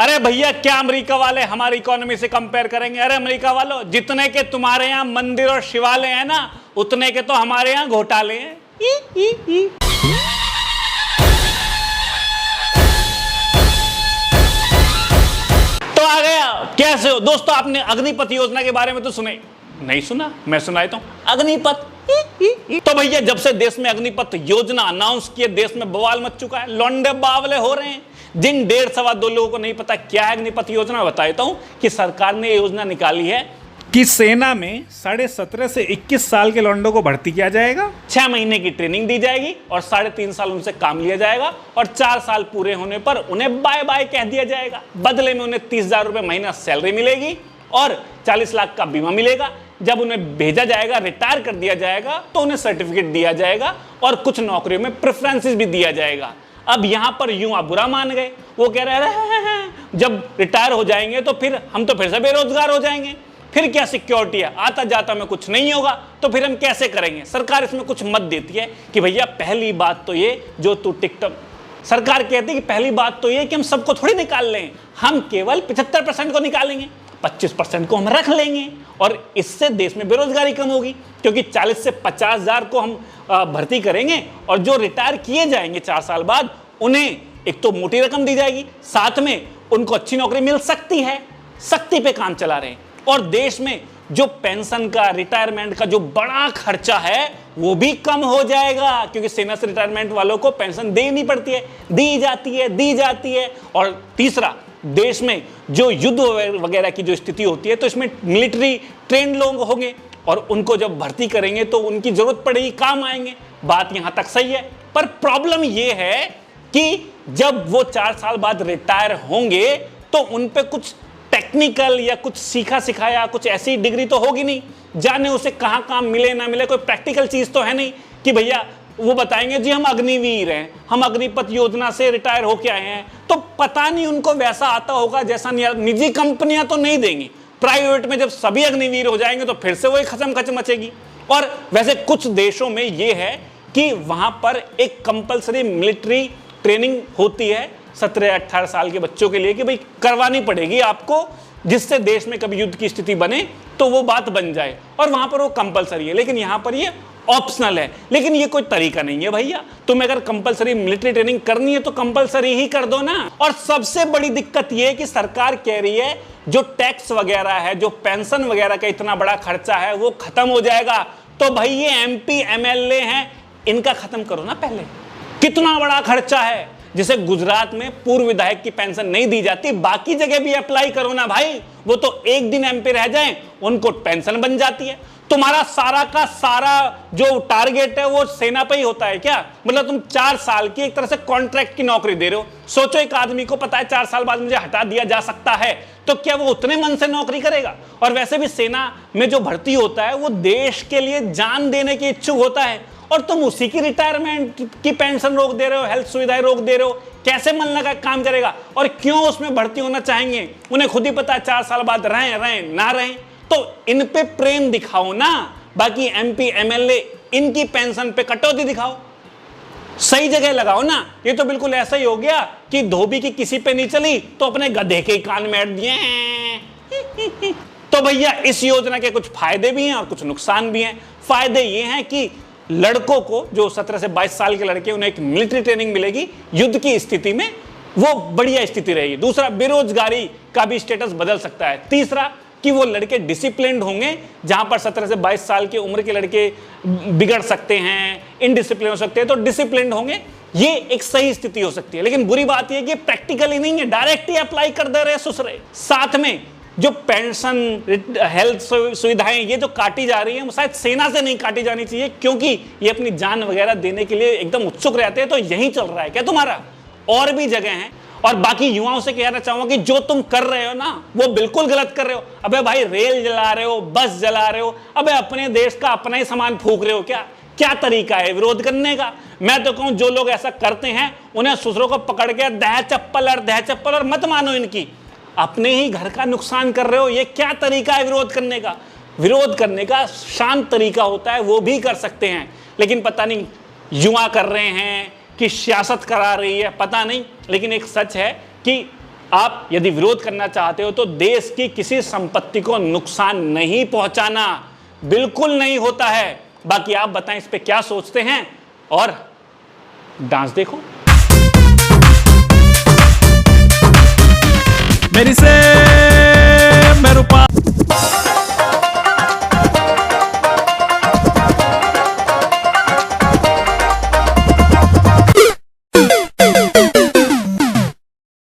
अरे भैया क्या अमेरिका वाले हमारी इकोनॉमी से कंपेयर करेंगे। अरे अमेरिका वालों, जितने के तुम्हारे यहाँ मंदिर और शिवालय है ना, उतने के तो हमारे यहाँ घोटाले हैं। तो आ गया। कैसे हो दोस्तों? आपने अग्निपथ योजना के बारे में तो सुने नहीं? सुना? मैं सुनाई तो अग्निपथ। तो भैया जब से देश में अग्निपथ योजना अनाउंस किए, देश में बवाल मच चुका है, लौंडे बावले हो रहे हैं। जिन 1.5-2 लोगों को नहीं पता क्या है अग्निपथ योजना, बताता हूं कि सरकार ने ये योजना निकाली है कि सेना में 17.5 से 21 साल के लौंडों को भर्ती किया जाएगा, 6 महीने की ट्रेनिंग दी जाएगी और 3.5 साल उनसे काम लिया जाएगा और 4 साल पूरे होने पर उन्हें बाय बाय कह दिया जाएगा। बदले में उन्हें 30,000 रुपये महीना सैलरी मिलेगी और 40 लाख का बीमा मिलेगा। जब उन्हें भेजा जाएगा, रिटायर कर दिया जाएगा, तो उन्हें सर्टिफिकेट दिया जाएगा और कुछ नौकरियों में प्रेफरेंसेस भी दिया जाएगा। अब यहां पर यूं आप बुरा मान गए, वो कह रहे हैं जब रिटायर हो जाएंगे तो फिर हम तो फिर से बेरोजगार हो जाएंगे, फिर क्या सिक्योरिटी है, आता जाता में कुछ नहीं होगा तो फिर हम कैसे करेंगे। सरकार इसमें कुछ मत देती है कि भैया पहली बात तो ये जो तू टिकटॉक, सरकार कहती है कि पहली बात तो ये कि हम सबको थोड़ी निकाल लें, हम केवल 75% को निकालेंगे, 25% को हम रख लेंगे और इससे देश में बेरोजगारी कम होगी, क्योंकि 40 से 50,000 को हम भर्ती करेंगे और जो रिटायर किए जाएंगे 4 साल बाद उन्हें एक तो मोटी रकम दी जाएगी, साथ में उनको अच्छी नौकरी मिल सकती है। सख्ती पे काम चला रहे हैं और देश में जो पेंशन का, रिटायरमेंट का जो बड़ा खर्चा है वो भी कम हो जाएगा, क्योंकि सेना से रिटायरमेंट वालों को पेंशन देनी पड़ती है, दी जाती है। और तीसरा, देश में जो युद्ध वगैरह की जो स्थिति होती है तो इसमें मिलिट्री ट्रेंड लोग होंगे और उनको जब भर्ती करेंगे तो उनकी जरूरत पड़ेगी, काम आएंगे। बात यहां तक सही है, पर प्रॉब्लम यह है कि जब वो 4 साल बाद रिटायर होंगे तो उन पे कुछ टेक्निकल या कुछ सीखा सिखाया कुछ ऐसी डिग्री तो होगी नहीं, जाने उसे कहां काम मिले ना मिले, कोई प्रैक्टिकल चीज तो है नहीं कि भैया वो बताएंगे जी हम अग्निवीर हैं, हम अग्निपथ योजना से रिटायर होके आए हैं। तो पता नहीं उनको वैसा आता होगा जैसा निजी कंपनियां तो नहीं देंगी। प्राइवेट में जब सभी अग्निवीर हो जाएंगे तो फिर से वही खचम खच मचेगी। और वैसे कुछ देशों में ये है कि वहां पर एक कंपलसरी मिलिट्री ट्रेनिंग होती है 17-18 साल के बच्चों के लिए कि भाई करवानी पड़ेगी आपको, जिससे देश में कभी युद्ध की स्थिति बने तो वो बात बन जाए, और वहां पर वो कंपलसरी है। लेकिन यहां पर ये ऑप्शनल है। लेकिन ये कोई तरीका नहीं है भैया, तुम अगर कंपलसरी मिलिट्री ट्रेनिंग करनी है तो कंपलसरी ही कर दो ना। और सबसे बड़ी दिक्कत ये है कि सरकार कह रही है जो टैक्स वगैरह है, जो पेंशन वगैरह का इतना बड़ा खर्चा है वो खत्म हो जाएगा। तो भाई ये MP MLA हैं, इनका खत्म करो ना पहले। कितना बड़ा खर्चा है, जिसे गुजरात में पूर्व विधायक की पेंशन नहीं दी जाती, बाकी जगह भी अप्लाई करो ना भाई। वो तो एक दिन MP रह जाएं उनको पेंशन बन जाती है। तुम्हारा सारा का सारा जो टारगेट है वो सेना पे ही होता है क्या? मतलब तुम 4 साल की एक तरह से कॉन्ट्रैक्ट की नौकरी दे रहे हो। सोचो एक आदमी को पता है 4 साल बाद मुझे हटा दिया जा सकता है, तो क्या वो उतने मन से नौकरी करेगा? और वैसे भी सेना में जो भर्ती होता है वो देश के लिए जान देने की इच्छुक होता है, और तुम उसी की रिटायरमेंट की पेंशन रोक दे रहे हो, हेल्थ सुविधाएं रोक दे रहे हो। कैसे मन लगा काम करेगा? और क्यों उसमें भर्ती होना चाहेंगे? उन्हें खुद ही पता है 4 साल बाद रहें ना रहें। तो इन पे प्रेम दिखाओ ना, बाकी MP MLA इनकी पेंशन पे कटौती दिखाओ, सही जगह लगाओ ना। ये तो बिल्कुल ऐसा ही हो गया कि धोबी की किसी पे नहीं चली तो अपने गधे के कान में अड़ दिए। तो भैया इस योजना के कुछ फायदे भी हैं और कुछ नुकसान भी हैं। फायदे ये हैं कि लड़कों को, जो 17 से 22 साल के लड़के, उन्हें एक मिलिट्री ट्रेनिंग मिलेगी, युद्ध की स्थिति में वो बढ़िया स्थिति रहेगी। दूसरा, बेरोजगारी का भी स्टेटस बदल सकता है। तीसरा कि वो लड़के डिसिप्लिन्ड होंगे, जहां पर 17 से 22 साल की उम्र के लड़के बिगड़ सकते हैं, इनडिसिप्लिन हो सकते हैं, तो डिसिप्लिन्ड होंगे। ये एक सही स्थिति हो सकती है। लेकिन बुरी बात यह कि प्रैक्टिकली नहीं है, डायरेक्ट ही अप्लाई कर दे रहे सुसरे। साथ में जो पेंशन, हेल्थ सुविधाएं ये जो काटी जा रही है, वो शायद सेना से नहीं काटी जानी चाहिए, क्योंकि ये अपनी जान वगैरह देने के लिए एकदम उत्सुक रहते हैं। तो यही चल रहा है क्या तुम्हारा? और भी जगह हैं। और बाकी युवाओं से कहना चाहूंगा कि जो तुम कर रहे हो ना वो बिल्कुल गलत कर रहे हो। अबे भाई रेल जला रहे हो, बस जला रहे हो, अबे अपने देश का अपना ही सामान फूंक रहे हो क्या? क्या तरीका है विरोध करने का? मैं तो कहूं जो लोग ऐसा करते हैं उन्हें ससुरों को पकड़ के दह चप्पल और मत मानो इनकी, अपने ही घर का नुकसान कर रहे हो। ये क्या तरीका है विरोध करने का? विरोध करने का शांत तरीका होता है, वो भी कर सकते हैं। लेकिन पता नहीं युवा कर रहे हैं कि सियासत करा रही है, पता नहीं। लेकिन एक सच है कि आप यदि विरोध करना चाहते हो तो देश की किसी संपत्ति को नुकसान नहीं पहुंचाना, बिल्कुल नहीं होता है। बाकी आप बताएं इस पे क्या सोचते हैं, और डांस देखो। मेरी से